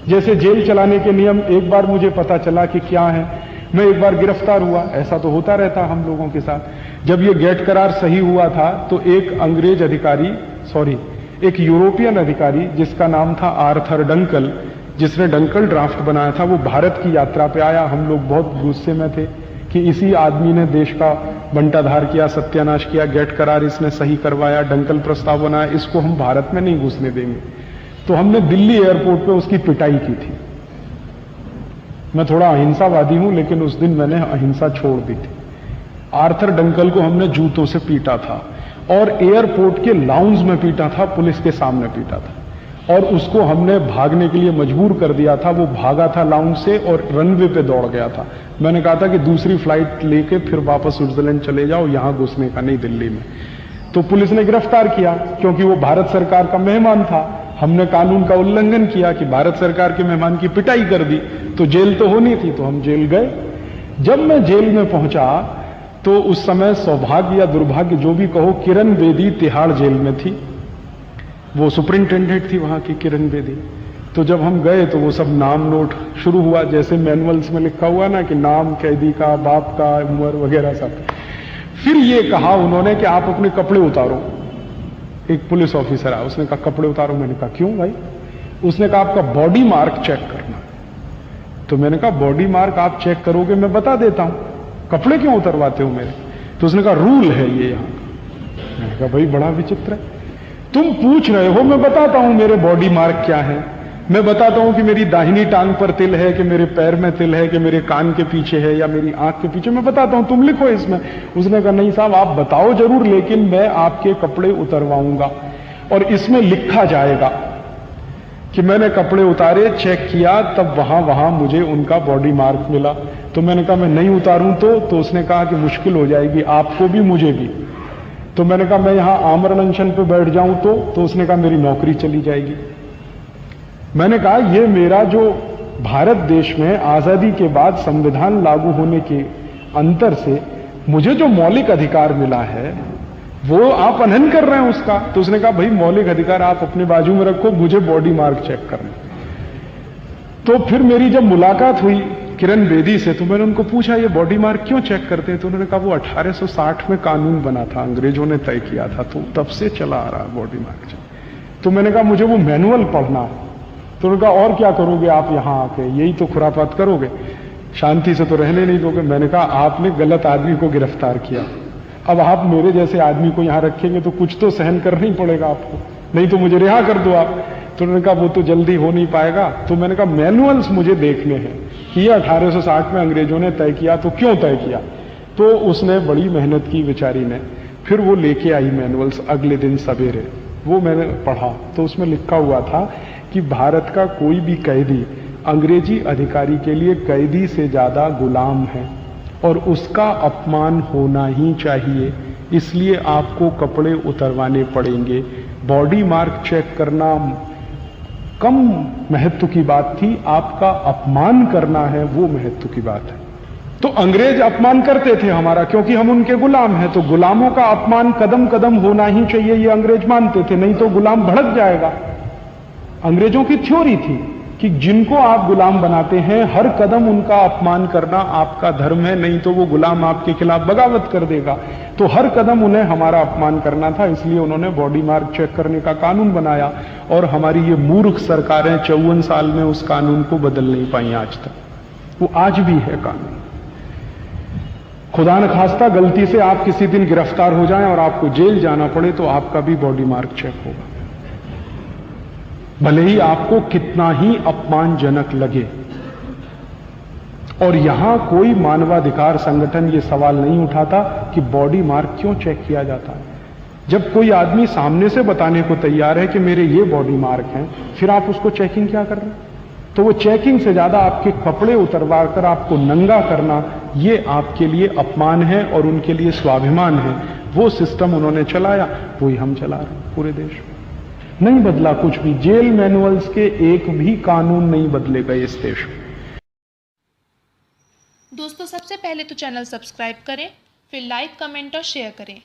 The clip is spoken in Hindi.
जैसे जेल चलाने के नियम एक बार मुझे पता चला कि क्या है, मैं एक बार गिरफ्तार हुआ, ऐसा तो होता रहता हम लोगों के साथ। जब ये गेट करार सही हुआ था तो एक अंग्रेज अधिकारी, एक यूरोपियन अधिकारी जिसका नाम था आर्थर डंकल, जिसने डंकल ड्राफ्ट बनाया था, वो भारत की यात्रा पे आया। हम लोग बहुत गुस्से में थे कि इसी आदमी ने देश का बंटाधार किया, सत्यानाश किया, गेट करार इसने सही करवाया, डंकल प्रस्ताव बनाया, इसको हम भारत में नहीं घुसने देंगे। तो हमने दिल्ली एयरपोर्ट पे उसकी पिटाई की थी। मैं थोड़ा अहिंसावादी हूं, लेकिन उस दिन मैंने अहिंसा छोड़ दी थी। आर्थर डंकल को हमने जूतों से पीटा था और एयरपोर्ट के लाउंज में पीटा था, पुलिस के सामने पीटा था, और उसको हमने भागने के लिए मजबूर कर दिया था। वो भागा था लाउंज से और रनवे पे दौड़ गया था। मैंने कहा था कि दूसरी फ्लाइट लेके फिर वापस स्विट्जरलैंड चले जाओ, यहां घुसने का नहीं दिल्ली में। तो पुलिस ने गिरफ्तार किया क्योंकि वो भारत सरकार का मेहमान था। हमने कानून का उल्लंघन किया कि भारत सरकार के मेहमान की पिटाई कर दी, तो जेल तो होनी थी, तो हम जेल गए। जब मैं जेल में पहुंचा तो उस समय सौभाग्य या दुर्भाग्य जो भी कहो, किरण बेदी तिहाड़ जेल में थी। वो सुपरिंटेंडेंट थी वहां की, किरण बेदी। तो जब हम गए तो वो सब नाम नोट शुरू हुआ, जैसे मैनुअल्स में लिखा हुआ ना कि नाम कैदी का, बाप का, उम्र वगैरह सब। फिर ये कहा उन्होंने कि आप अपने कपड़े उतारो। एक पुलिस ऑफिसर आया, उसने कहा कपड़े उतारो। मैंने कहा क्यों भाई? उसने कहा आपका बॉडी मार्क चेक करना। तो मैंने कहा बॉडी मार्क आप चेक करोगे, मैं बता देता हूं, कपड़े क्यों उतरवाते हो मेरे? तो उसने कहा रूल है ये यहां का। मैंने कहा भाई बड़ा विचित्र है, तुम पूछ रहे हो, मैं बताता हूं मेरे बॉडी मार्क क्या है। मैं बताता हूं कि मेरी दाहिनी टांग पर तिल है, कि मेरे पैर में तिल है, कि मेरे कान के पीछे है या मेरी आंख के पीछे, मैं बताता हूं, तुम लिखो इसमें। उसने कहा नहीं साहब आप बताओ जरूर, लेकिन मैं आपके कपड़े उतरवाऊंगा और इसमें लिखा जाएगा कि मैंने कपड़े उतारे, चेक किया, तब वहां मुझे उनका बॉडी मार्क मिला। तो मैंने कहा मैं नहीं उतारूं तो उसने कहा कि मुश्किल हो जाएगी आपको भी मुझे भी। तो मैंने कहा मैं यहां आमरण अनशन पे बैठ जाऊं तो उसने कहा मेरी नौकरी चली जाएगी। मैंने कहा ये मेरा जो भारत देश में आजादी के बाद संविधान लागू होने के अंतर से मुझे जो मौलिक अधिकार मिला है वो आप अनहन कर रहे हैं उसका। तो उसने कहा भाई मौलिक अधिकार आप अपने बाजू में रखो, मुझे बॉडी मार्क चेक करना। तो फिर मेरी जब मुलाकात हुई किरण बेदी से तो मैंने उनको पूछा ये बॉडी मार्क क्यों चेक करते हैं? तो उन्होंने कहा वो 1860 में कानून बना था, अंग्रेजों ने तय किया था, तो तब से चला आ रहा है बॉडी मार्क चेक। तो मैंने कहा मुझे वो मैनुअल पढ़ना है। तो उन्होंने कहा और क्या करोगे आप यहां आके, यही तो खुरापात करोगे, शांति से तो रहने नहीं दोगे। मैंने कहा आपने गलत आदमी को गिरफ्तार किया, अब आप मेरे जैसे आदमी को यहां रखेंगे तो कुछ तो सहन करना ही पड़ेगा आपको, नहीं तो मुझे रिहा कर दो आप। तो उन्होंने कहा वो तो जल्दी हो नहीं पाएगा। तो मैंने कहा मैनुअल्स मुझे देखने हैं कि ये 1860 में अंग्रेजों ने तय किया, तो क्यों तय किया? तो उसने बड़ी मेहनत की बेचारी ने, फिर वो लेके आई मैनुअल्स अगले दिन सवेरे। वो मैंने पढ़ा तो उसमें लिखा हुआ था कि भारत का कोई भी कैदी अंग्रेजी अधिकारी के लिए कैदी से ज्यादा गुलाम है और उसका अपमान होना ही चाहिए, इसलिए आपको कपड़े उतरवाने पड़ेंगे। बॉडी मार्क चेक करना कम महत्व की बात थी, आपका अपमान करना है वो महत्व की बात है। तो अंग्रेज अपमान करते थे हमारा क्योंकि हम उनके गुलाम हैं, तो गुलामों का अपमान कदम कदम होना ही चाहिए ये अंग्रेज मानते थे, नहीं तो गुलाम भड़क जाएगा। अंग्रेजों की थ्योरी थी कि जिनको आप गुलाम बनाते हैं हर कदम उनका अपमान करना आपका धर्म है, नहीं तो वो गुलाम आपके खिलाफ बगावत कर देगा। तो हर कदम उन्हें हमारा अपमान करना था, इसलिए उन्होंने बॉडी मार्क चेक करने का कानून बनाया। और हमारी ये मूर्ख सरकारें 54 साल में उस कानून को बदल नहीं पाई आज तक, वो आज भी है कानून। खुदा न खास्ता गलती से आप किसी दिन गिरफ्तार हो जाएं और आपको जेल जाना पड़े तो आपका भी बॉडी मार्क चेक होगा, भले ही आपको कितना ही अपमानजनक लगे। और यहां कोई मानवाधिकार संगठन ये सवाल नहीं उठाता कि बॉडी मार्क क्यों चेक किया जाता है। जब कोई आदमी सामने से बताने को तैयार है कि मेरे ये बॉडी मार्क हैं, फिर आप उसको चेकिंग क्या कर रहे हैं? तो वो चेकिंग से ज्यादा आपके कपड़े उतरवा कर आपको नंगा करना, ये आपके लिए अपमान है और उनके लिए स्वाभिमान है। वो सिस्टम उन्होंने चलाया, वही हम चला रहे हैं पूरे देश में। नहीं बदला कुछ भी, जेल मैनुअल्स के एक भी कानून नहीं बदले गए इस देश में। दोस्तों सबसे पहले तो चैनल सब्सक्राइब करें, फिर लाइक, कमेंट और शेयर करें।